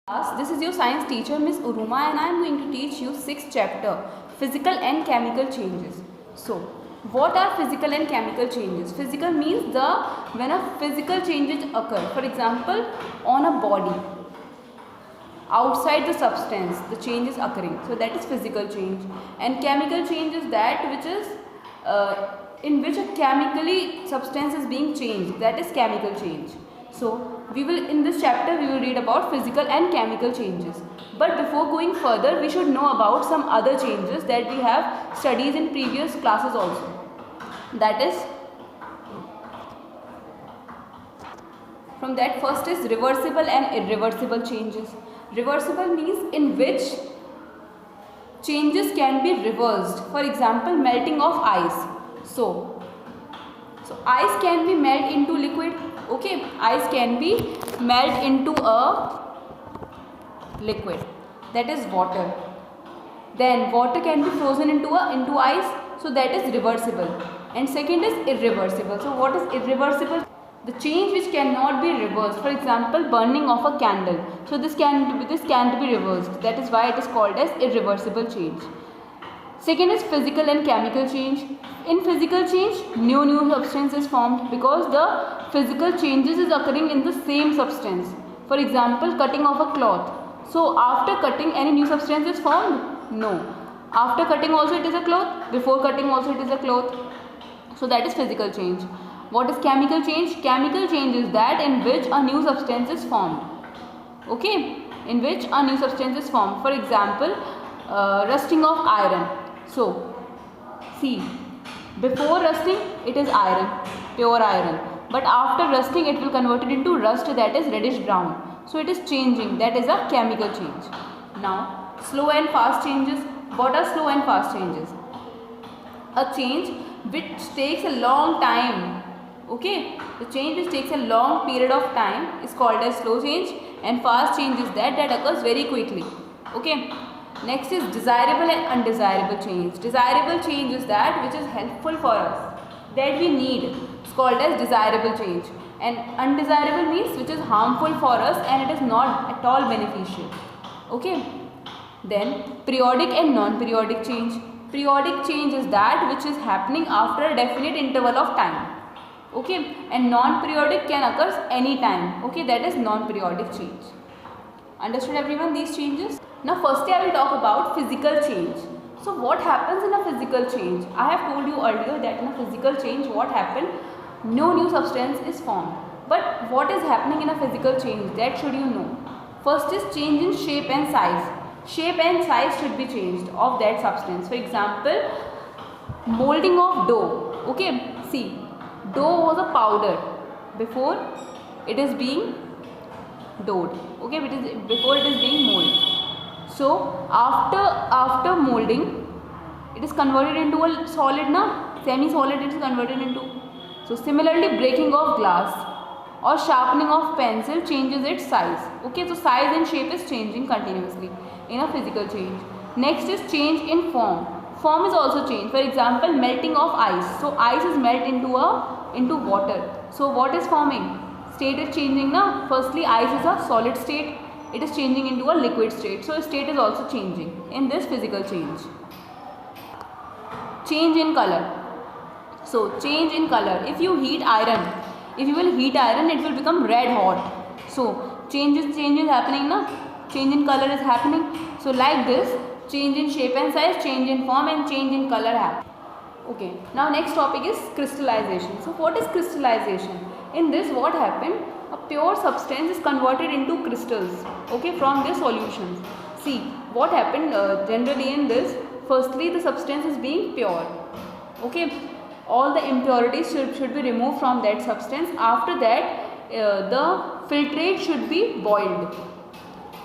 Class, this is your science teacher Miss Uruma and I am going to teach you 6th chapter physical and chemical changes. So, what are physical and chemical changes? Physical means when a physical changes occur. For example, on a body, outside the substance, the change is occurring. So that is physical change. And chemical change is that which is in which a chemically substance is being changed. That is chemical change. So we will in this chapter we will read about physical and chemical changes. But before going further, we should know about some other changes that we have studied in previous classes also. That is, from that first is reversible and irreversible changes. Reversible means in which changes can be reversed. For example, melting of ice. So ice can be melt into liquid. Okay, ice can be melt into a liquid, that is water. Then water can be frozen into ice, so that is reversible. And second is irreversible. So what is irreversible? The change which cannot be reversed. For example, burning of a candle. So this can't be reversed. That is why it is called as irreversible change. Second is physical and chemical change. In physical change, new substance is formed because the physical changes is occurring in the same substance. For example, cutting of a cloth. So after cutting, any new substance is formed? No. After cutting also it is a cloth. Before cutting also it is a cloth. So that is physical change. What is chemical change? Chemical change is that in which a new substance is formed. Okay, in which a new substance is formed. For example, rusting of iron. So, see, before rusting it is iron, pure iron. But after rusting it will convert it into rust, that is reddish brown. So it is changing, that is a chemical change. Now, slow and fast changes. What are slow and fast changes? A change which takes a long time. Okay, the change which takes a long period of time is called as slow change, and fast change is that occurs very quickly. Okay. Next is desirable and undesirable change. Desirable change is that which is helpful for us, that we need. It's called as desirable change. And undesirable means which is harmful for us and it is not at all beneficial. Okay. Then periodic and non-periodic change. Periodic change is that which is happening after a definite interval of time. Okay. And non-periodic can occur any time. Okay. That is non-periodic change. Understood everyone these changes? Now firstly I will talk about physical change. So what happens in a physical change? I have told you earlier that in a physical change what happened? No new substance is formed. But what is happening in a physical change? That should you know. First is change in shape and size. Shape and size should be changed of that substance. For example, molding of dough. Okay, see, dough was a powder before it is being doughed. Okay, before it is being molded. So after molding, it is converted into a solid, semi-solid it is converted into. So similarly, breaking of glass or sharpening of pencil changes its size. Okay, so size and shape is changing continuously in a physical change. Next is change in form. Form is also changed. For example, melting of ice. So ice is melt into water. So what is forming? State is changing now. Firstly, ice is a solid state. It is changing into a liquid state. So state is also changing in this physical change. Change in color. So change in color. If you will heat iron, it will become red hot. So change is happening now. Change in color is happening. So like this, change in shape and size, change in form and change in color happen. Okay. Now next topic is crystallization. So what is crystallization? In this what happened? A pure substance is converted into crystals, okay, from their solutions. See, what happened generally in this, firstly the substance is being pure, okay, all the impurities should be removed from that substance. After that, the filtrate should be boiled,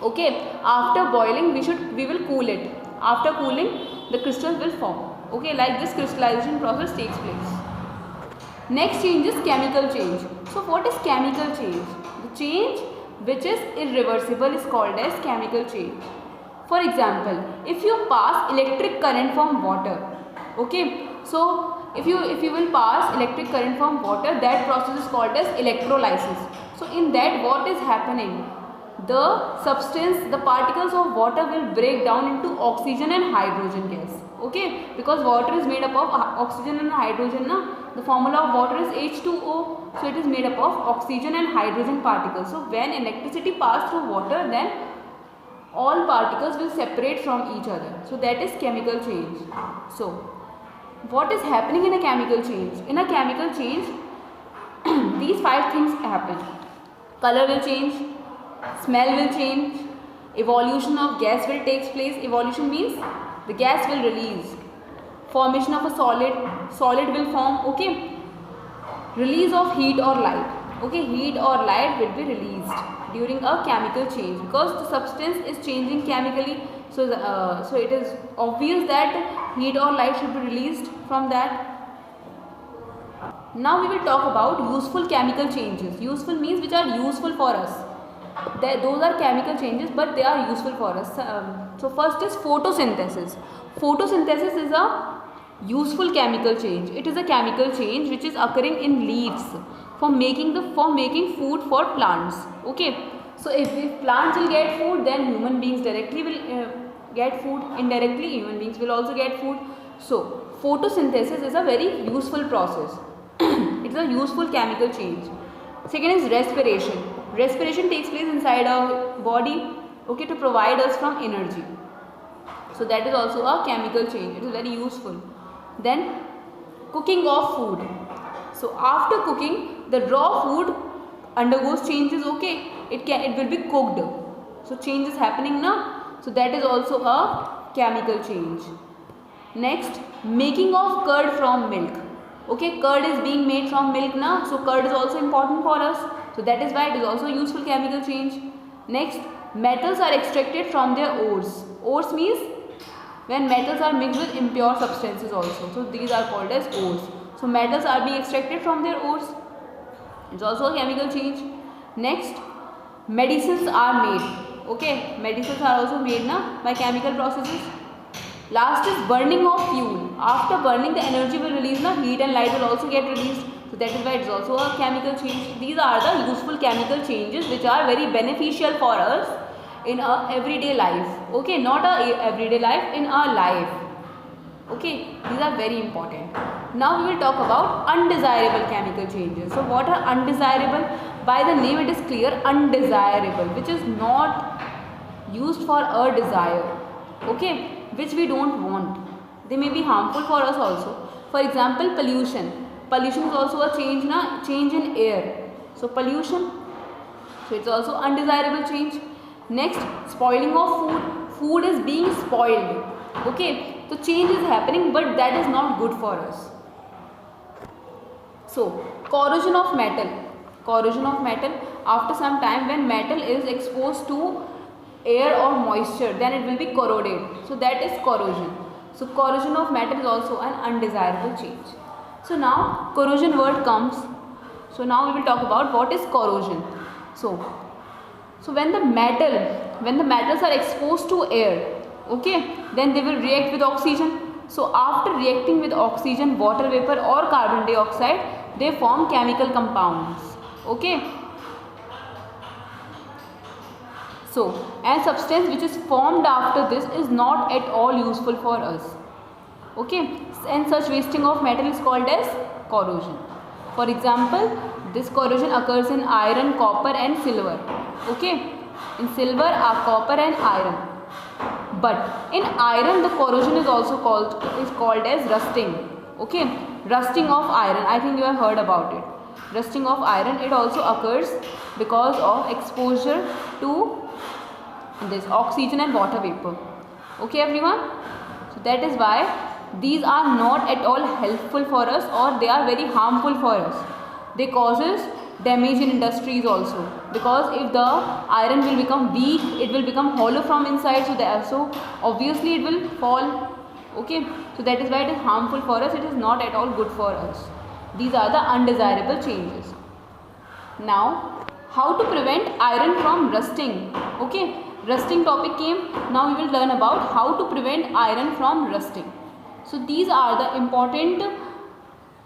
okay. After boiling, we will cool it. After cooling, the crystals will form, okay, like this crystallization process takes place. Next change is chemical change. So what is chemical change? The change which is irreversible is called as chemical change. For example, if you pass electric current from water, okay, so if you will pass electric current from water, that process is called as electrolysis. So in that what is happening? the substance, the particles of water will break down into oxygen and hydrogen gas. Okay, because water is made up of oxygen and hydrogen. Na? The formula of water is H2O, so it is made up of oxygen and hydrogen particles. So when electricity passes through water, then all particles will separate from each other. So that is chemical change. So what is happening in a chemical change? In a chemical change, these 5 things happen. Color will change, smell will change, evolution of gas will take place. Evolution means the gas will release. Formation of a solid will form. Okay. Release of heat or light. Okay, heat or light will be released during a chemical change because the substance is changing chemically. So, so it is obvious that heat or light should be released from that. Now we will talk about useful chemical changes. Useful means which are useful for us. Those are chemical changes, but they are useful for us. So first is photosynthesis. Photosynthesis is a useful chemical change. It is a chemical change which is occurring in leaves for making food for plants. Okay. So if plants will get food, then human beings directly will get food. Indirectly, human beings will also get food. So photosynthesis is a very useful process. It is a useful chemical change. Second is respiration. Respiration takes place inside our body, okay, to provide us from energy. So that is also a chemical change. It is very useful. Then cooking of food. So after cooking, the raw food undergoes changes. Okay, it will be cooked. So change is happening now. So that is also a chemical change. Next, making of curd from milk. Okay, curd is being made from milk now, so curd is also important for us. So that is why it is also useful chemical change. Next, metals are extracted from their ores. Ores means when metals are mixed with impure substances also. So these are called as ores. So metals are being extracted from their ores. It's also a chemical change. Next, medicines are made. Okay, medicines are also made now by chemical processes. Last is burning of fuel. After burning, the energy will release, now heat and light will also get released. So that is why it is also a chemical change. These are the useful chemical changes which are very beneficial for us in our everyday life. Okay, not our everyday life, in our life. Okay, these are very important. Now we will talk about undesirable chemical changes. So what are undesirable? By the name it is clear, undesirable, which is not used for our desire. Okay, which we don't want. They may be harmful for us also. For example, pollution. Pollution is also a change in air. So pollution, so it's also undesirable change. Next, spoiling of food. Food is being spoiled. Okay, so change is happening, but that is not good for us. So corrosion of metal. Corrosion of metal, after some time when metal is exposed to air or moisture, then it will be corroded. So that is corrosion. So corrosion of metal is also an undesirable change. So now corrosion word comes. So now we will talk about what is corrosion. So when the metals are exposed to air, okay, then they will react with oxygen. So after reacting with oxygen, water vapor or carbon dioxide, they form chemical compounds. Okay. So, a substance which is formed after this is not at all useful for us. Okay, and such wasting of metal is called as corrosion. For example, this corrosion occurs in iron, copper and silver. Okay, in silver, copper and iron. But in iron, the corrosion is also called as rusting. Okay, rusting of iron. I think you have heard about it. Rusting of iron, it also occurs because of exposure to this oxygen and water vapor. Okay everyone, so that is why these are not at all helpful for us, or they are very harmful for us. They causes damage in industries also, because if the iron will become weak, it will become hollow from inside, so obviously it will fall. Okay, so that is why it is harmful for us. It is not at all good for us. These are the undesirable changes. Now, how to prevent iron from rusting? Okay, rusting topic came. Now we will learn about how to prevent iron from rusting. So these are the important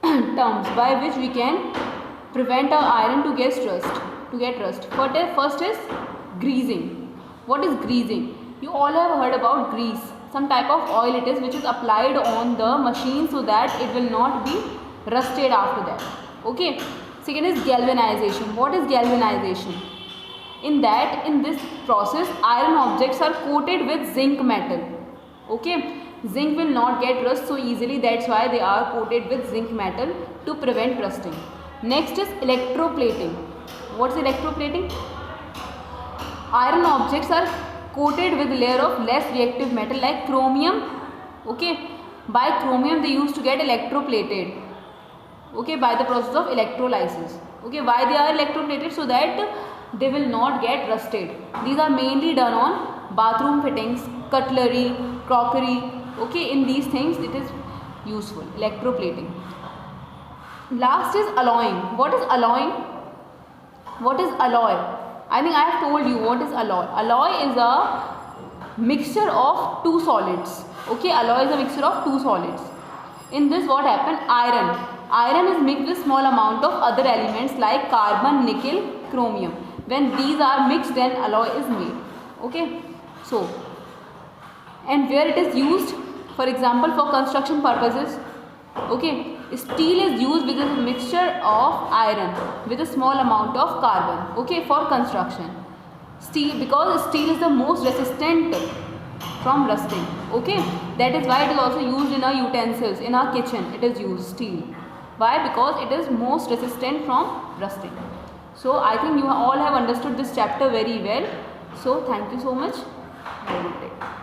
terms by which we can prevent our iron to get rust. First is Greasing. What is greasing? You all have heard about grease. Some type of oil it is which is applied on the machine so that it will not be rusted after that. Okay. Second is galvanization. What is galvanization? In this process, iron objects are coated with zinc metal. Okay. Zinc will not get rust so easily, that's why they are coated with zinc metal to prevent rusting. Next is electroplating. What is electroplating? Iron objects are coated with layer of less reactive metal like chromium. Okay. By chromium they used to get electroplated. Okay, by the process of electrolysis. Okay, why they are electroplated? So that they will not get rusted. These are mainly done on bathroom fittings, cutlery, crockery. Okay, in these things it is useful, electroplating. Last is alloying. What is alloying? What is alloy? I think I have told you what is alloy. Alloy is a mixture of two solids. Okay, alloy is a mixture of two solids. In this what happened? Iron is mixed with small amount of other elements like carbon, nickel, chromium. When these are mixed, then alloy is made. Okay. So, and where it is used, for example, for construction purposes. Okay. Steel is used with a mixture of iron with a small amount of carbon. Okay, for construction. Steel, because steel is the most resistant from rusting. Okay, that is why it is also used in our utensils, in our kitchen. It is used steel. Why? Because it is most resistant from rusting. So I think you all have understood this chapter very well. So thank you so much. Have a good day.